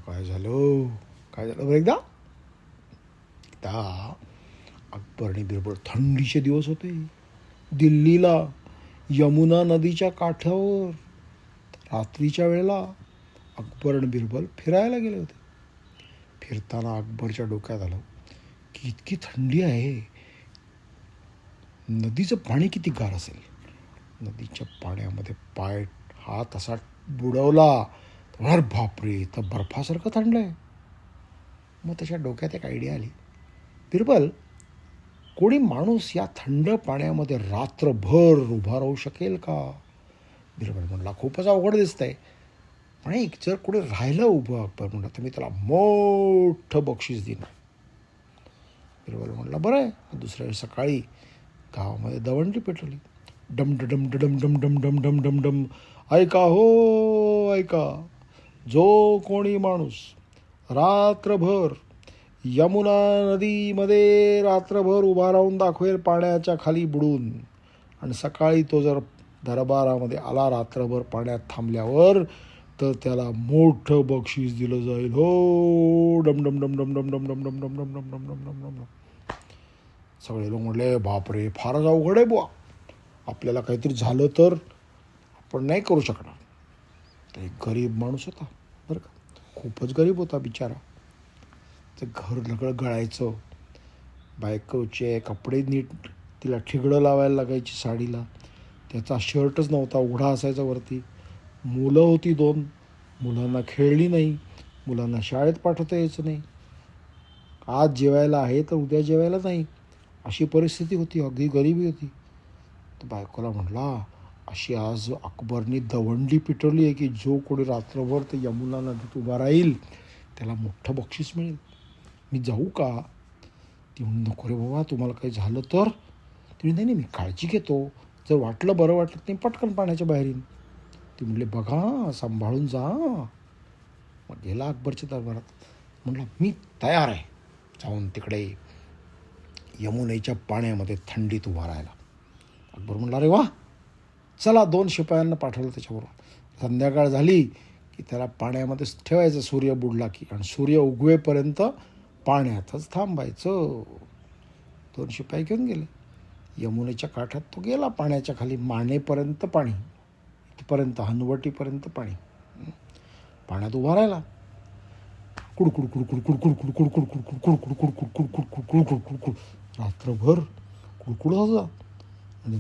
काय झालं काय झालं बरं एकदा अकबर आणि बिरबल थंडीचे दिवस होते. दिल्लीला यमुना नदीच्या काठावर रात्रीच्या वेळेला अकबर आणि बिरबल फिरायला गेले होते. फिरताना अकबरच्या डोक्यात आलं की इतकी थंडी आहे, नदीचं पाणी किती गार असेल. नदीच्या पाण्यामध्ये पाय हात असा बुडवला तर अरे बापरे, तर बर्फासारखं थंड आहे. मग त्याच्या डोक्यात एक आयडिया आली, बिरबल कोणी माणूस या थंड पाण्यामध्ये रात्रभर उभा राहू शकेल का. बिरबल म्हणला खूपच अवघड दिसतंय, पण एक जर कोणी राहिलं उभं अकबर म्हणलं तर मी त्याला मोठं बक्षीस देईन. बिरबल म्हणला बरं आहे. दुसऱ्या वेळी सकाळी गावामध्ये दवंडी पेटवली. डम डम डम डम डम डम डम डम डम. ऐका हो ऐका, जो कोणी माणूस रात्रभर यमुना नदीमध्ये रात्रभर उभा राहून दाखवेल पाण्याच्या खाली बुडून, आणि सकाळी तो जर दरबारामध्ये आला रात्रभर पाण्यात थांबल्यावर, तर त्याला मोठं बक्षीस दिलं जाईल. हो डम डम डम डम डम डम डम डम डम डम डम डम डम डम डम. सगळे लोक म्हटले बापरे, फारच अवघड आहे बुवा, आपल्याला काहीतरी झालं तर आपण नाही करू शकणार. तर एक गरीब माणूस होता बरं का, खूपच गरीब होता बिचारा. ते घर सगळं गळायचं, बायकोचे कपडे नीट तिला ठिगडं लावायला लागायची साडीला, त्याचा शर्टच नव्हता, उघडा असायचा वरती. मुलं होती 2, मुलांना खेळली नाही, मुलांना शाळेत पाठवता यायचं नाही, आज जेवायला आहे तर उद्या जेवायला नाही, अशी परिस्थिती होती, अगदी गरिबी होती. तर बायकोला म्हटला अशी आज अकबरनी दवंडी पिटवली आहे की जो कोणी रात्रभर ते यमुना नदीत उभा राहील त्याला मोठं बक्षीस मिळेल, मी जाऊ का. ती म्हणून नको रे बाबा, तुम्हाला काही झालं तर. ती नाही मी काळजी घेतो, जर वाटलं बरं वाटलं नाही पटकन पाण्याच्या बाहेर येईन. ती म्हणले बघा सांभाळून जा. मग गेला अकबरच्या दरबारात, म्हटलं मी तयार आहे जाऊन तिकडे यमुनेच्या पाण्यामध्ये थंडीत उभा राहायला. अकबर म्हणला अरे वा, चला 2 शिपायांना पाठवलं त्याच्याबरोबर. संध्याकाळ झाली की त्याला पाण्यामध्येच ठेवायचं सूर्य बुडला की, आणि सूर्य उगवेपर्यंत पाण्यातच थांबायचं. 2 शिपाई घेऊन गेले. यमुनेच्या काठात तो गेला, पाण्याच्या खाली मानेपर्यंत पाणी, इथपर्यंत हनवटीपर्यंत पाणी. पाण्यात उभा राहिला. कुडकुड कुडकुड कुडकुड कुडकुड कुडकुड कुडकुड कुडकुड कुडकुड कुडकुड कुडकुड कुडकुड रात्रभर कुडकुड होता. आणि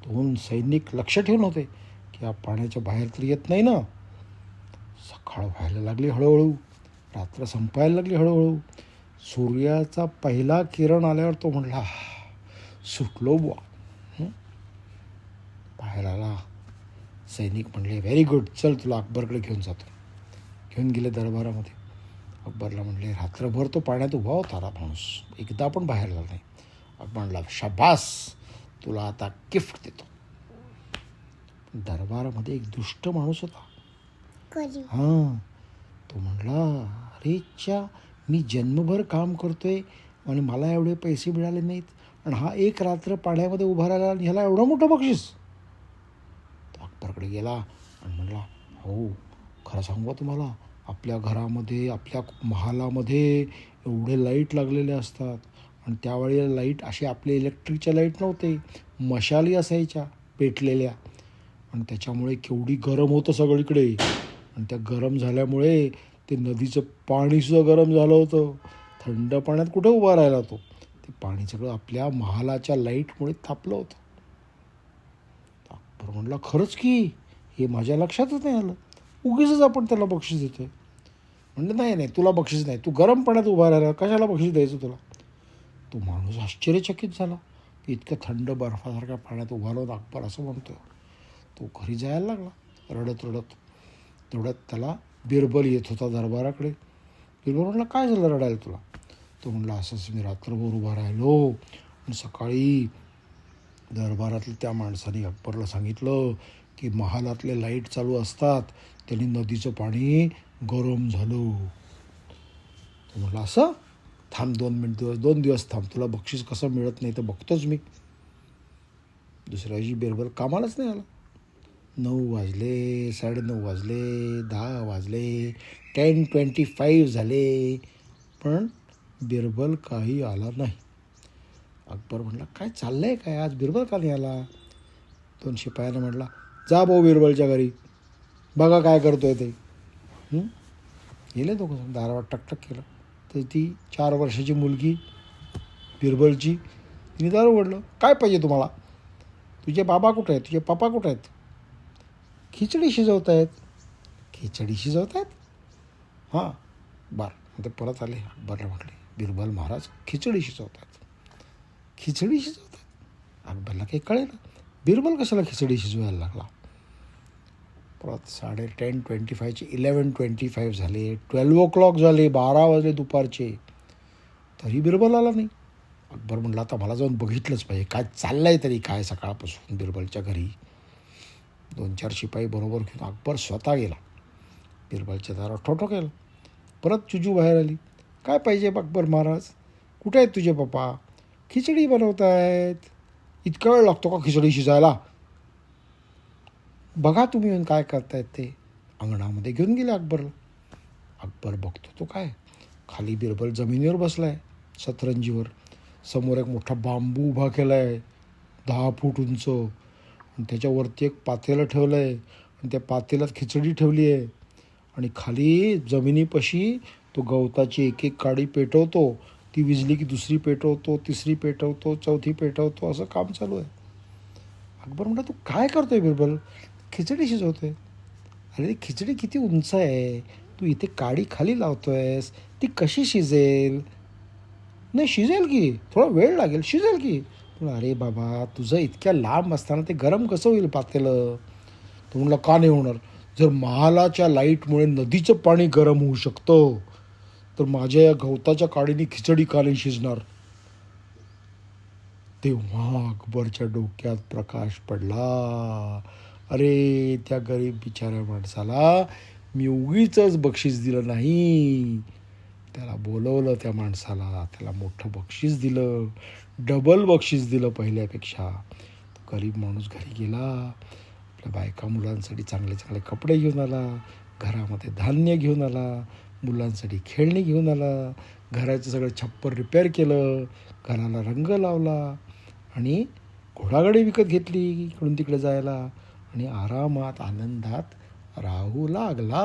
2 सैनिक लक्ष ठेवून होते की या पाण्याच्या बाहेर तर येत नाही ना. सकाळ व्हायला लागली हळूहळू, रात्र संपायला लागली हळूहळू. सूर्याचा पहिला किरण आल्यावर तो म्हणला सुटलो बुवा. बाहेर आला. सैनिक म्हणले व्हेरी गुड, चल तुला अकबरकडे घेऊन जातो. घेऊन गेले दरबारामध्ये. अकबरला म्हणले रात्रभर तो पाण्यात उभा होता माणूस, एकदा पण बाहेर झाला नाही. अकबर म्हणला शाबास, तुला आता गिफ्ट देतो. दरबारामध्ये एक दुष्ट माणूस होता. हां, तो म्हणला अरे च्या, मी जन्मभर काम करतोय आणि मला एवढे पैसे मिळाले नाहीत, आणि हा एक रात्र पाण्यामध्ये उभा राहिला आणि ह्याला एवढं मोठं बक्षीस. तो अकबरकडे गेला आणि म्हणला हो खरं सांगू का तुम्हाला, आपल्या घरामध्ये आपल्या महालामध्ये एवढे लाईट लागलेले असतात, आणि त्यावेळी लाईट असे आपले इलेक्ट्रिकच्या लाईट नव्हते, मशाली असायच्या पेटलेल्या, आणि त्याच्यामुळे केवढी गरम होतं सगळीकडे. आणि त्या गरम झाल्यामुळे ते नदीचं पाणीसुद्धा गरम झालं होतं. थंड पाण्यात कुठे उभा राहिला तो, ते पाणी सगळं आपल्या महालाच्या लाईटमुळे तापलं होतं. अकबर म्हणला खरंच की, हे माझ्या लक्षातच नाही आलं, उगीच आपण त्याला बक्षीस देतोय. म्हणलं नाही नाही तुला बक्षीस नाही, तू गरम पाण्यात उभा राहिला, कशाला बक्षीस द्यायचं तुला. तो माणूस आश्चर्यचकित झाला की इतकं थंड बर्फासारख्या पाण्यात उभा राहून अकबर असं म्हणतो. तो घरी जायला लागला रडत रडत. तेवढ्यात त्याला बिरबल येत होता दरबाराकडे. बिरबल म्हणला काय झालं रडायला तुला. तो म्हणला असंच मी रात्रभर उभा राहिलो, आणि सकाळी दरबारातल्या त्या माणसाने अकबरला सांगितलं की महालातले लाईट चालू असतात, त्यांनी नदीचं पाणी गरम झालं. तो म्हणला असं, थांब 2 दिवस थांब, तुला बक्षीस कसं मिळत नाही तर बघतोच मी. दुसऱ्या दिवशी बिरबल कामालाच नाही आला. 9 वाजले, 9:30 वाजले, 10 वाजले, 10:25 झाले, पण बिरबल काही आला नाही. अकबर म्हटला, काय चाललंय काय, आज बिरबल का नाही आला? 2 शिपायानं म्हटला, जा भाऊ बिरबलच्या घरी, बघा काय करतोय ते. गेले दोघं, दारावर टकटक केलं. तर ती 4 वर्षाची मुलगी बिरबलची, तिने दार उघडलं. काय पाहिजे तुम्हाला? तुझे बाबा कुठे आहेत, तुझे पप्पा कुठे आहेत? खिचडी शिजवत आहेत. खिचडी शिजवत आहेत? हां, बरं. ते परत आले. अकबरला म्हटले, बिरबल महाराज खिचडी शिजवतात. खिचडी शिजवतात? अकबरला काही कळेल, बिरबल कशाला खिचडी शिजवायला लागला. परत 10:25चे 11:25 झाले, 12 झाले, 12 वाजले दुपारचे, तरी बिरबल आला नाही. अकबर म्हटलं, आता मला जाऊन बघितलंच पाहिजे, काय चाललंय तरी काय सकाळपासून बिरबलच्या घरी. 2-4 शिपाई बरोबर घेऊन अकबर स्वतः गेला. बिरबलच्या दारावर ठोठो केलं. परत जुजू बाहेर आली. काय पाहिजे अकबर महाराज? कुठे आहेत तुझे पप्पा? खिचडी बनवत आहेत. इतका वेळ लागतो का खिचडी शिजायला? बघा तुम्ही येऊन काय करतायत ते. अंगणामध्ये घेऊन गेले अकबरला. अकबर बघतो तो काय, खाली बिरबल जमिनीवर बसला आहे सतरंजीवर. समोर एक मोठा बांबू उभा केला आहे 10 फूट उंच, आणि त्याच्यावरती एक पातेलं ठेवलं आहे, आणि त्या पातेल्यात खिचडी ठेवली आहे, आणि खाली जमिनीपाशी तो गवताची एक एक काडी पेटवतो. ती विजली की दुसरी पेटवतो, तिसरी पेटवतो, चौथी पेटवतो, असं काम चालू आहे. अकबर म्हणला, तू काय करतोय बिरबल? खिचडी शिजवतोय. अरे ती खिचडी किती उंच आहे, तू इथे काडी खाली लावतोयस, ती कशी शिजेल? नाही शिजेल की, थोडा वेळ लागेल, शिजेल की. अरे बाबा, तुझं इतक्या लांब असताना ते गरम कसं होईल पातेलं? तो म्हणला, का नाही होणार? जर महालाच्या लाईटमुळे नदीचं पाणी गरम होऊ शकतं, तर माझ्या या गवताच्या काडीने खिचडी का नाही शिजणार? तेव्हा अकबरच्या डोक्यात प्रकाश पडला. अरे, त्या गरीब बिचाऱ्या माणसाला मी उगीच बक्षीस दिलं नाही, त्याला बोलवलं, त्या माणसाला त्याला मोठं बक्षीस दिलं, डबल बक्षीस दिलं पहिल्यापेक्षा. गरीब माणूस घरी गेला, आपल्या बायका मुलांसाठी चांगले चांगले कपडे घेऊन आला, घरामध्ये धान्य घेऊन आला, मुलांसाठी खेळणी घेऊन आला, घराचं सगळं छप्पर रिपेअर केलं, घराला रंग लावला, आणि घोडागाडी विकत घेतली इकडून तिकडे जायला, आणि आरामात आनंदात राहू लागला.